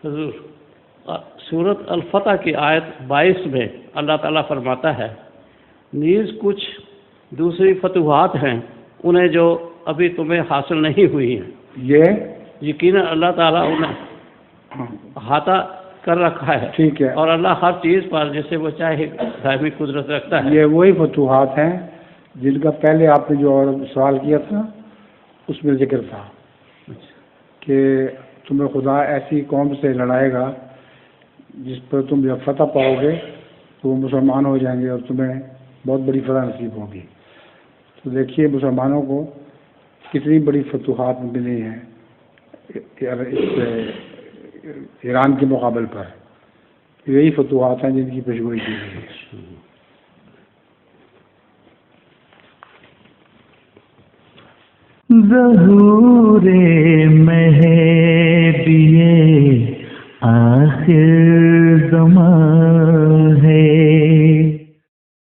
حضور سورت الفتح کی آیت 22 میں اللہ تعالیٰ فرماتا ہے نیز کچھ دوسری فتوحات ہیں انہیں جو ابھی تمہیں حاصل نہیں ہوئی ہیں. یہ یقیناً اللہ تعالیٰ انہیں احاطہ کر رکھا ہے. ٹھیک ہے. اور اللہ ہر چیز پر جسے وہ چاہے دائمی قدرت رکھتا ہے. یہ وہی فتوحات ہیں جن کا پہلے آپ نے جو سوال کیا تھا اس میں ذکر تھا کہ تمہیں خدا ایسی قوم سے لڑائے گا جس پر تم جب فتح پاؤ گے تو وہ مسلمان ہو جائیں گے اور تمہیں بہت بڑی فتح نصیب ہوگی. تو دیکھیے مسلمانوں کو کتنی بڑی فتوحات ملی ہیں ایران کے مقابل پر. یہی فتوحات ہیں جن کی پیشگوئی کی گئی ہے. ظہور مہدی آخر زمان